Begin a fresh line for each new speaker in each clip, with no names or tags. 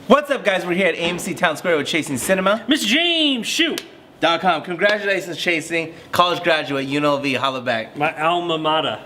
What's up, guys? We're here at AMC Town Square with Chasing Cinema.
Mr. James Hsu.
.com. Congratulations, Chasing. College graduate, UNLV, holla back.
My alma mater.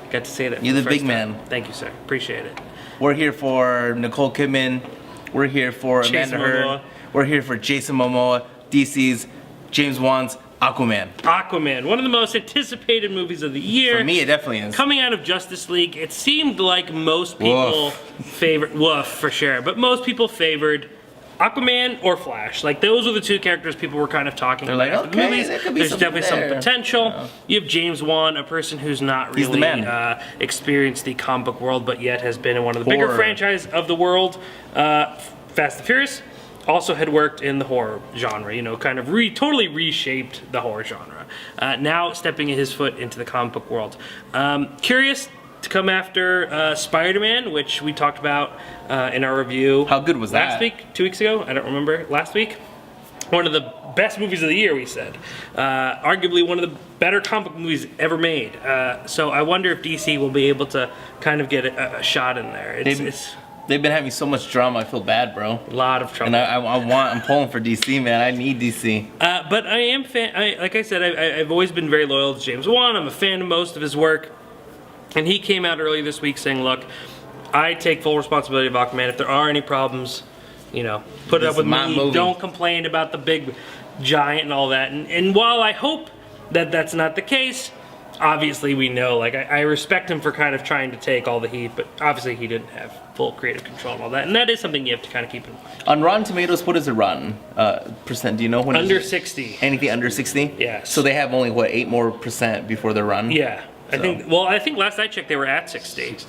Got to say that.
You're the big
time.
man.
Thank you, sir. Appreciate it.
We're here for Nicole Kidman. We're here for
Jason
Amanda
Momoa.
Heard. We're here for Jason Momoa, DC's James Wan's Aquaman.
Aquaman, one of the most anticipated movies of the year.
For me, it definitely is.
Coming out of Justice League, it seemed like most people favored, for sure, but most people favored Aquaman or Flash. Like, those were the two characters people were kind of talking about.
Like,
after the
okay,
movies.
there could be
There's
something
definitely
there.
some potential.
Yeah.
You have James Wan, a person who's not
He's the
really
man.
experienced the comic book world, but yet has been in one of the bigger
Horror.
franchises of the world, Fast and Furious. Also had worked in the horror genre, you know, kind of totally reshaped the horror genre. Now stepping his foot into the comic book world. Curious to come after Spider-Man, which we talked about in our review.
How good was that?
Last week, 2 weeks ago, I don't remember. Last week, one of the best movies of the year, we said. Arguably one of the better comic book movies ever made. So I wonder if DC will be able to kind of get a shot in there.
They've been having so much drama. I feel bad, bro.
A lot of trouble.
And I'm pulling for DC, man. I need DC.
But I am like I said, I've always been very loyal to James Wan. I'm a fan of most of his work. And he came out earlier this week saying, look, I take full responsibility of Aquaman. If there are any problems, you know, put it up with me.
Movie.
Don't complain about the big giant and all that. And while I hope that that's not the case, obviously we know, like, I respect him for kind of trying to take all the heat, but obviously he didn't have full creative control and all that. And that is something you have to kind of keep in mind.
On Rotten Tomatoes, what is the Rotten percent? Do you know when?
Under 60.
Anything under 60?
Yes.
So they have only, what, 8% more before they're run?
Yeah.
So.
I think last I checked they were at 68.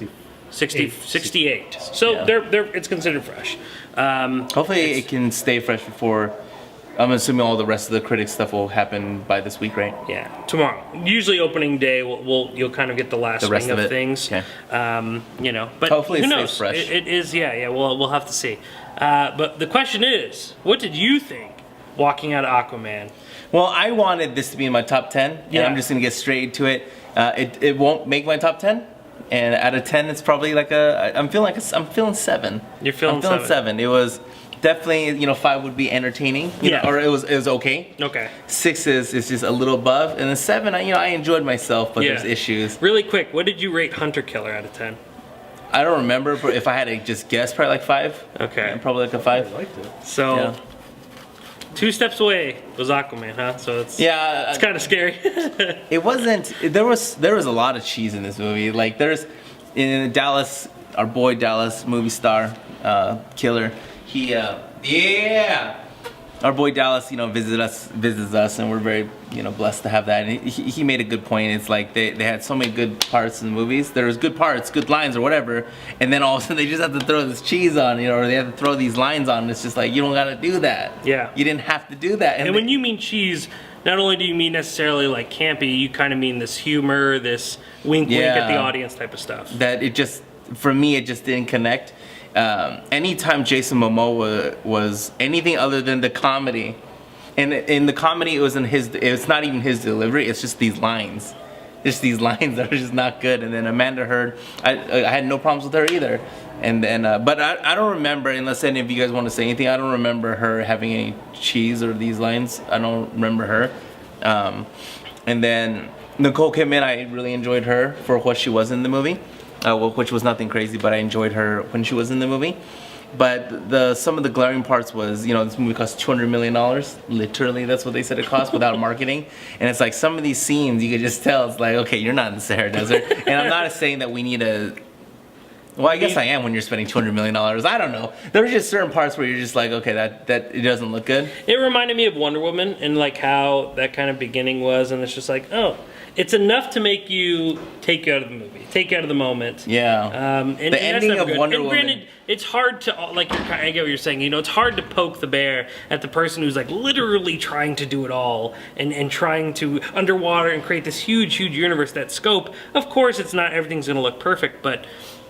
68. So
Yeah.
it's considered fresh.
Hopefully it can stay fresh before. I'm assuming all the rest of the critic stuff will happen by this week, right?
Yeah, tomorrow. Usually opening day, you'll kind of get the last
rest
swing
of
of
it.
things.
Okay.
You know, but
Hopefully
who
it stays
knows?
fresh.
It is, yeah. We'll have to see. But the question is, what did you think walking out of Aquaman?
Well, I wanted this to be in my top 10,
Yeah.
and I'm just gonna get straight to it. It won't make my top 10, and out of 10, it's probably like I'm feeling 7.
You're feeling
I'm feeling
7.
7. It was definitely, 5 would be entertaining,
Yeah.
or it was okay.
Okay.
6 is just a little above, and then 7, I enjoyed myself, but
Yeah.
there's issues.
Really quick, what did you rate Hunter Killer out of 10?
I don't remember, but if I had to just guess, probably like 5.
Okay.
Yeah, probably like a 5.
I liked it.
So,
Yeah.
2 steps away was Aquaman, huh? So it's kind of scary.
It wasn't. There was a lot of cheese in this movie. Like there's in Dallas, our boy Dallas, movie star, killer. He our boy Dallas, visits us, and we're very blessed to have that. And he made a good point. It's like they had so many good parts in the movies. There was good parts, good lines or whatever, and then all of a sudden they just have to throw this cheese on, or they have to throw these lines on. And it's just like, you don't gotta do that.
Yeah.
You didn't have to do that.
And when you mean cheese, not only do you mean necessarily like campy, you kind of mean this humor, this wink wink at the
Yeah.
audience type of stuff.
that it just, for me, it just didn't connect. Anytime Jason Momoa was anything other than the comedy, and in the comedy it's not even his delivery, it's just these lines. Just these lines that are just not good. And then Amanda Heard, I had no problems with her either. And then, but I don't remember, unless any of you guys want to say anything, I don't remember her having any cheese or these lines. I don't remember her. And then Nicole Kidman, I really enjoyed her for what she was in the movie. Which was nothing crazy, but I enjoyed her when she was in the movie. But some of the glaring parts was, this movie cost $200 million. Literally, that's what they said it cost without marketing. And it's like some of these scenes, you could just tell, it's like, okay, you're not in the Sahara Desert. And I'm not saying that we need a... Well, I guess I am when you're spending $200 million. I don't know. There were just certain parts where you're just like, okay, that it doesn't look good.
It reminded me of Wonder Woman and like how that kind of beginning was, and it's just like, oh, it's enough to make you take you out of the movie, take you out of the moment.
Yeah.
And
the ending of Wonder Woman.
Granted, it's hard to, like, I get what you're saying, it's hard to poke the bear at the person who's like literally trying to do it all and trying to underwater and create this huge universe, that scope. Of course, it's not, everything's gonna look perfect, but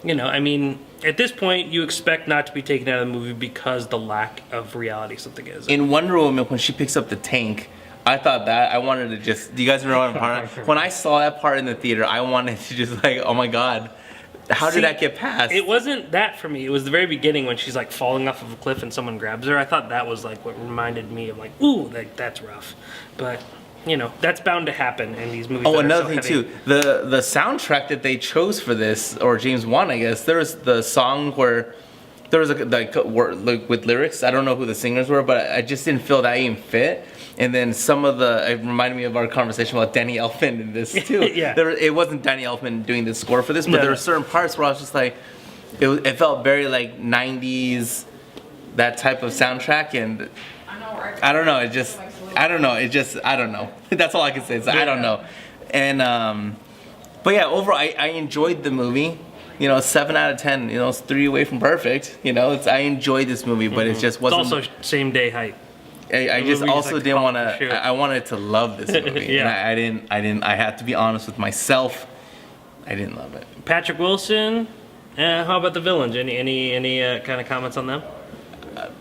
at this point, you expect not to be taken out of the movie because the lack of reality something is.
In Wonder Woman, when she picks up the tank, I thought that, I wanted to just, do you guys remember that part? When I saw that part in the theater, I wanted to just like, oh my God, How did that get passed?
It wasn't that for me. It was the very beginning when she's like falling off of a cliff and someone grabs her. I thought that was like what reminded me of like, ooh, that's rough. But you know, that's bound to happen in these movies.
Oh, another thing too, the soundtrack that they chose for this, or James Wan, I guess, there was the song where there was like with lyrics. I don't know who the singers were, but I just didn't feel that even fit. And then it reminded me of our conversation about Danny Elfman in this too.
Yeah.
It wasn't Danny Elfman doing the score for this, but there were certain parts where I was just like, it felt very like 90s, that type of soundtrack, and I don't know. I don't know. That's all I can say. I don't know. And but yeah, overall, I enjoyed the movie. You know, 7 out of 10. You know, it's 3 away from perfect. You know, I enjoyed this movie, but it just wasn't.
It's also same day hype.
I just also didn't want to. I wanted to love this movie.
Yeah.
And I didn't. I had to be honest with myself. I didn't love it.
Patrick Wilson. How about the villains? Any kind of comments on them?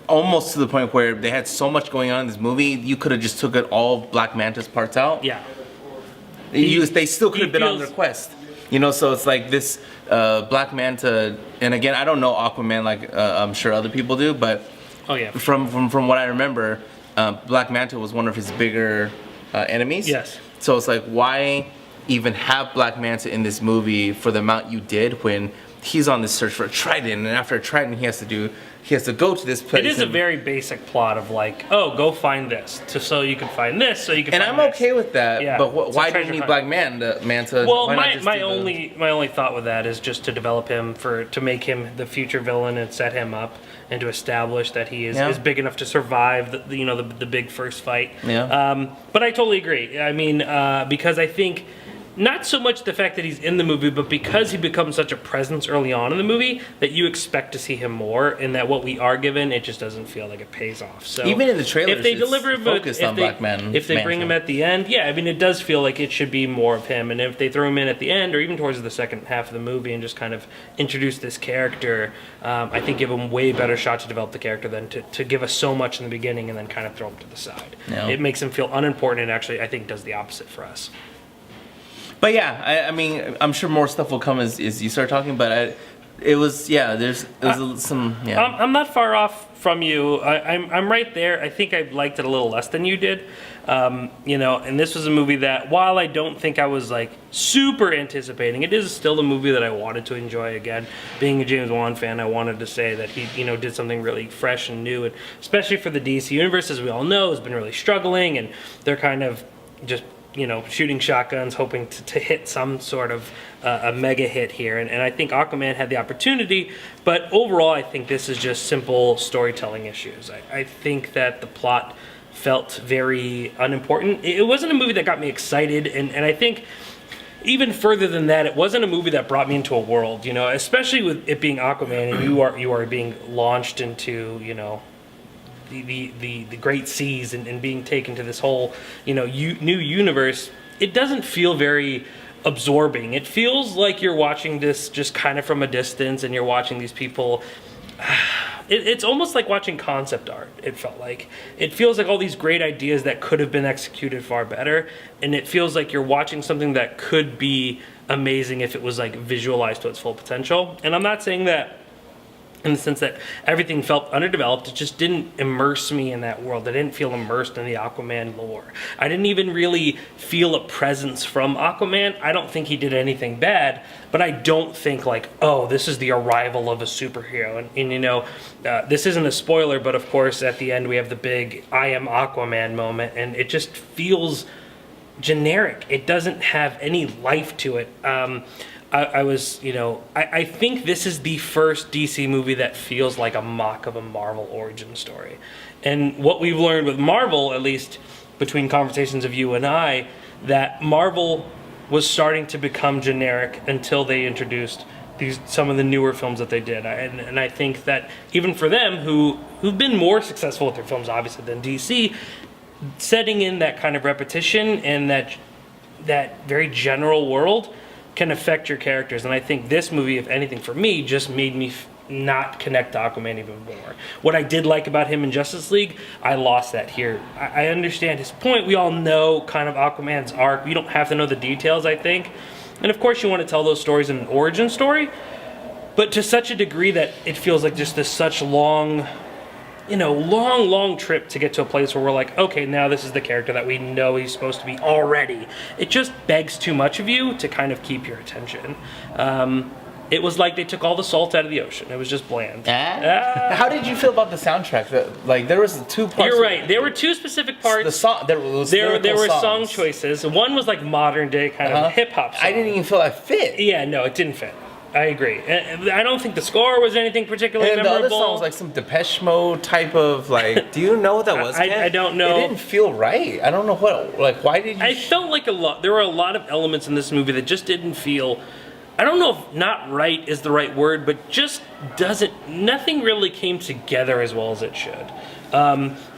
Almost to the point where they had so much going on in this movie, you could have just took it all Black Manta's parts out.
Yeah.
They still could have been on their quest. You know, so it's like this Black Manta, and again, I don't know Aquaman like I'm sure other people do, but
oh yeah,
from what I remember, Black Manta was one of his bigger enemies.
Yes.
So it's like, why even have Black Manta in this movie for the amount you did when he's on this search for a trident, and after a trident he has to go to this place.
It is a very basic plot of like, oh, go find this, so you can find this, so you can.
And
find
I'm
this.
okay with that.
Yeah.
But why do you need Black Manta?
Well, my only thought with that is just to develop him to make him the future villain and set him up and to establish that he is big enough to survive the big first fight.
Yeah.
But I totally agree. I mean, because I think. Not so much the fact that he's in the movie, but because he becomes such a presence early on in the movie that you expect to see him more, and that what we are given, it just doesn't feel like it pays off. So
even in the trailers,
if they deliver him, if they bring him at the end, yeah, I mean, it does feel like it should be more of him. And if they throw him in at the end, or even towards the second half of the movie, and just kind of introduce this character, I think give him way better shot to develop the character than to give us so much in the beginning and then kind of throw him to the side.
Yeah.
It makes him feel unimportant, and actually, I think does the opposite for us.
But yeah, I mean, I'm sure more stuff will come as you start talking. But some. Yeah.
I'm not far off from you. I'm right there. I think I liked it a little less than you did. You know, and this was a movie that, while I don't think I was like super anticipating, it is still a movie that I wanted to enjoy again. Being a James Wan fan, I wanted to say that he, did something really fresh and new, and especially for the DC universe, as we all know, has been really struggling, and they're kind of just shooting shotguns, hoping to hit some sort of a mega hit here. And I think Aquaman had the opportunity, but overall I think this is just simple storytelling issues. I think that the plot felt very unimportant. It wasn't a movie that got me excited, and I think even further than that, it wasn't a movie that brought me into a world, especially with it being Aquaman, and you are being launched into, the great seas and being taken to this whole new universe. It doesn't feel very absorbing. It feels like you're watching this just kind of from a distance, and you're watching these people. It's almost like watching concept art. It felt like it feels like all these great ideas that could have been executed far better, and it feels like you're watching something that could be amazing if it was like visualized to its full potential. And I'm not saying that in the sense that everything felt underdeveloped. It just didn't immerse me in that world. I didn't feel immersed in the Aquaman lore. I didn't even really feel a presence from Aquaman. I don't think he did anything bad, but I don't think like, oh, this is the arrival of a superhero. And this isn't a spoiler, but of course at the end we have the big I am Aquaman moment, and it just feels generic. It doesn't have any life to it. I think this is the first DC movie that feels like a mock of a Marvel origin story. And what we've learned with Marvel, at least between conversations of you and I, that Marvel was starting to become generic until they introduced some of the newer films that they did. And I think that even for them, who've been more successful with their films, obviously, than DC, setting in that kind of repetition and that very general world can affect your characters. And I think this movie, if anything for me, just made me not connect to Aquaman even more. What I did like about him in Justice League, I lost that here. I understand his point. We all know kind of Aquaman's arc. You don't have to know the details, I think. And of course you want to tell those stories in an origin story, but to such a degree that it feels like just this such long, long trip to get to a place where we're like, okay, now this is the character that we know he's supposed to be already. It just begs too much of you to kind of keep your attention. It was like they took all the salt out of the ocean. It was just bland.
How did you feel about the soundtrack? Like there was 2 parts.
You're right. There were 2 specific parts.
The song. There
were song choices. One was like modern day kind of hip hop song.
I didn't even feel that fit.
Yeah, no, it didn't fit. I agree. I don't think the score was anything particularly memorable.
And the other song was like some Depeche Mode type of like. Do you know what that was?
I don't know.
It didn't feel right. I don't know what. Like, why did you?
I felt like there were a lot of elements in this movie that just didn't feel. I don't know if not right is the right word, but just nothing really came together as well as it should.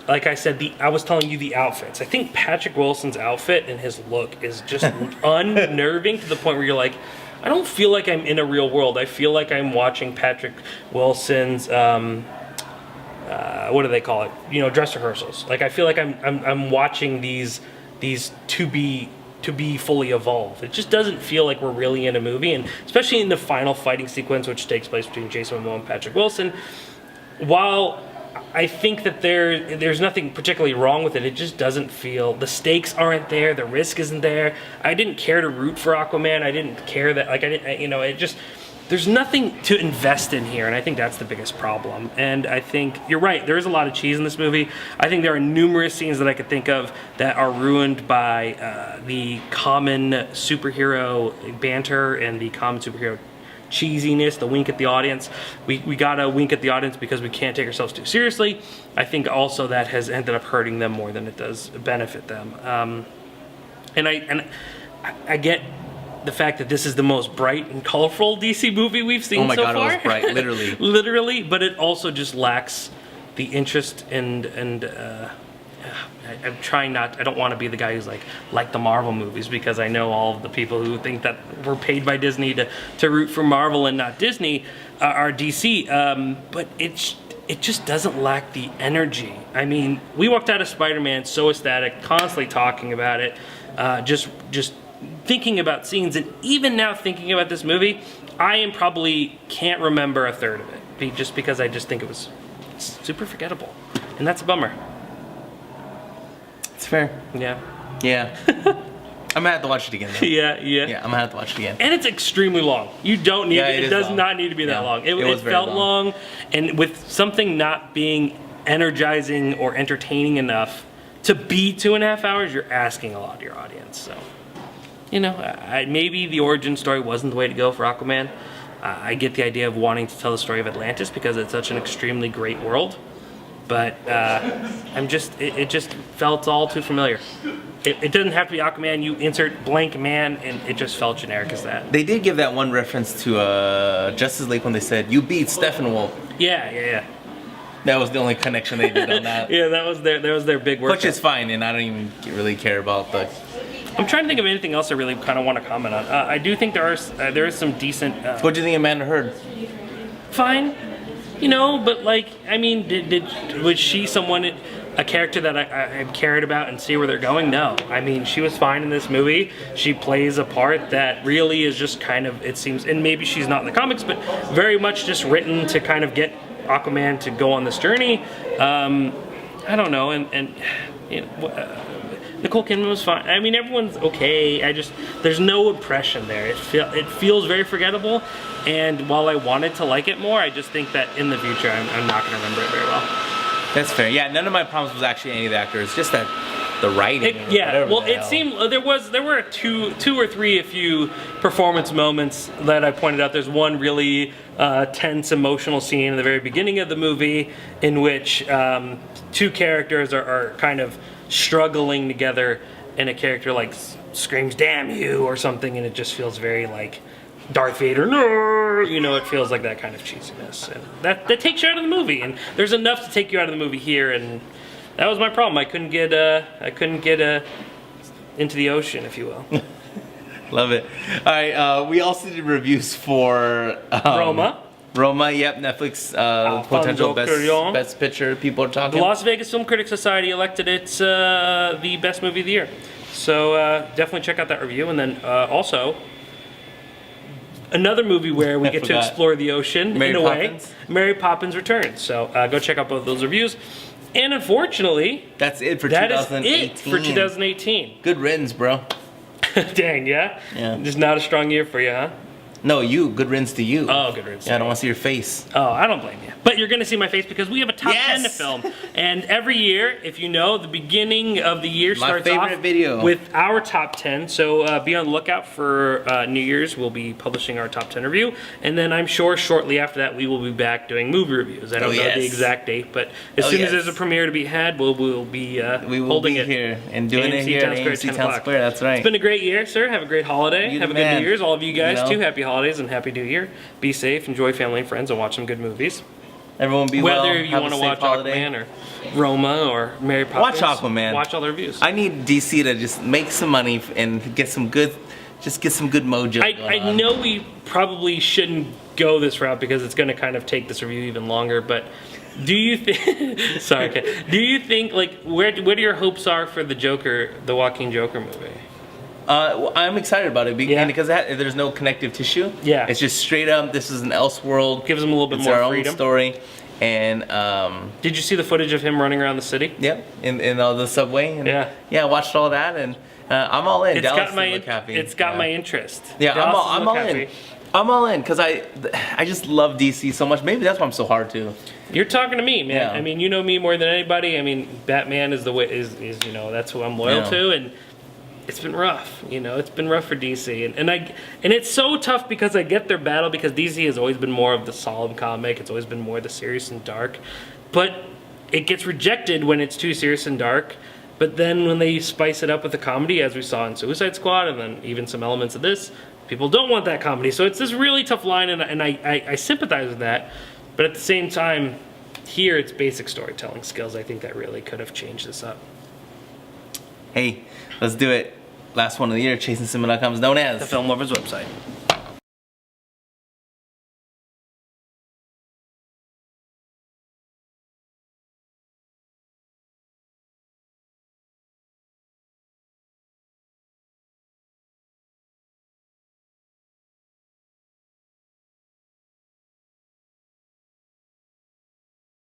Like I said, I was telling you the outfits. I think Patrick Wilson's outfit and his look is just unnerving to the point where you're like, I don't feel like I'm in a real world. I feel like I'm watching Patrick Wilson's, what do they call it? Dress rehearsals. Like I feel like I'm watching these to be fully evolved. It just doesn't feel like we're really in a movie, and especially in the final fighting sequence, which takes place between Jason Momoa and Patrick Wilson. While I think that there's nothing particularly wrong with it, it just doesn't feel, the stakes aren't there, the risk isn't there. I didn't care to root for Aquaman. I didn't care that, like, it just, there's nothing to invest in here, and I think that's the biggest problem. And I think you're right, there is a lot of cheese in this movie. I think there are numerous scenes that I could think of that are ruined by the common superhero banter and the common superhero cheesiness, the wink at the audience. We gotta wink at the audience because we can't take ourselves too seriously. I think also that has ended up hurting them more than it does benefit them. And I get the fact that this is the most bright and colorful DC movie we've seen so far.
Oh my god, it was bright, literally.
Literally, but it also just lacks the interest and I'm trying not, I don't want to be the guy who's like the Marvel movies, because I know all of the people who think that we're paid by Disney to root for Marvel and not Disney are DC, but it just doesn't lack the energy. I mean, we walked out of Spider-Man so ecstatic, constantly talking about it, just thinking about scenes, and even now thinking about this movie, I probably can't remember a third of it, just because I just think it was super forgettable, and that's a bummer.
It's fair.
Yeah.
I'm gonna have to watch it again though.
Yeah,
I'm gonna have to watch it again.
And it's extremely long. You don't need it. It does not need to be that long. It felt long, and with something not being energizing or entertaining enough to be 2.5 hours, you're asking a lot of your audience. So, maybe the origin story wasn't the way to go for Aquaman. I get the idea of wanting to tell the story of Atlantis because it's such an extremely great world. But it just felt all too familiar. It doesn't have to be Aquaman. You insert blank man, and it just felt generic as that.
They did give that one reference to Justice League when they said, "You beat Steppenwolf."
Yeah.
That was the only connection they did on that.
Yeah, that was their big work.
Which is fine, and I don't even really care about the.
I'm trying to think of anything else I really kind of want to comment on. I do think there is some decent.
What do you think of Amanda Heard?
Fine. But was she a character that I cared about and see where they're going? No. I mean, she was fine in this movie. She plays a part that really is just kind of, it seems, and maybe she's not in the comics, but very much just written to kind of get Aquaman to go on this journey. I don't know, and Nicole Kidman was fine. I mean, everyone's okay. There's no impression there. It feels very forgettable. And while I wanted to like it more, I just think that in the future, I'm not going to remember it very well.
That's fair. Yeah, none of my problems was actually any of the actors. Just that the writing.
It seemed there were two or three a few performance moments that I pointed out. There's one really tense, emotional scene in the very beginning of the movie in which two characters are kind of struggling together, and a character screams "damn you" or something, and it just feels very like Darth Vader, no, it feels like that kind of cheesiness, and that takes you out of the movie. And there's enough to take you out of the movie here, and that was my problem. I couldn't get into the ocean, if you will.
Love it. All right, we also did reviews for Roma, yep, Netflix potential best picture. People are talking.
The Las Vegas Film Critics Society elected it the best movie of the year. So definitely check out that review, and then also another movie where we
I
get to
forgot.
explore the ocean
Mary
in a
Poppins?
way. Mary Poppins Returns. So go check out both those reviews. And unfortunately,
That's it for
that is
2018.
it for 2018.
Good riddance, bro.
Dang, yeah?
Yeah.
Just not a strong year for you, huh?
No, you. Good riddance to you.
Oh, good riddance.
Yeah, I don't want to see your face.
Oh, I don't blame you. But you're going to see my face because we have a top 10 to
Yes!
film. And every year, if you know, the beginning of the year
My
starts
favorite
off
video.
with our top 10. So be on the lookout for New Year's. We'll be publishing our top 10 review. And then I'm sure shortly after that, we will be back doing movie reviews. I don't know the exact date, but as soon as there's a premiere to be had, we'll be
We will
holding
be
it
here and doing it
AMC
here
Town
at
Square,
AMC
10
Town
o'clock.
Square. That's right.
It's been a great year, sir. Have a great holiday.
You
Have a
the
good
man.
New Year's. All of you guys,
You know?
too. Happy holidays and Happy New Year. Be safe, enjoy family and friends, and watch some good movies.
Everyone be well.
Whether you
Have
want
a
to
safe
watch
holiday.
Aquaman or Roma or Mary Poppins.
Watch Aquaman.
Watch all the reviews.
I need DC to just make some money and get some good mojo.
I know we probably shouldn't go this route because it's going to kind of take this review even longer, but do you think sorry, okay. Do you think, like, what your hopes are for the Joker, the Joaquin Joker movie?
Well, I'm excited about it because there's no connective tissue.
Yeah.
It's just straight up. This is an Elseworld.
Gives them a little bit
It's
more
our
freedom.
own story. And
Did you see the footage of him running around the city?
yep, in all the subway. And,
Yeah.
I watched all that, and I'm all in.
It's
Dallas
got my
look happy.
it's got my interest.
Yeah,
Dallas
I'm
look
all in.
happy.
I'm all in because I just love DC so much. Maybe that's why I'm so hard to.
You're talking to me, man.
Yeah.
I mean, you know me more than anybody. I mean, Batman is the way is you know, that's who I'm loyal
Yeah.
to, and it's been rough. You know, it's been rough for DC, and it's so tough because I get their battle because DC has always been more of the solemn comic. It's always been more the serious and dark, but it gets rejected when it's too serious and dark. But then when they spice it up with the comedy, as we saw in Suicide Squad, and then even some elements of this, people don't want that comedy. So it's this really tough line, and I sympathize with that. But at the same time, here it's basic storytelling skills. I think that really could have changed this up.
Hey, let's do it. Last one of the year, ChasingCinema.com is known as
The Film Lovers website.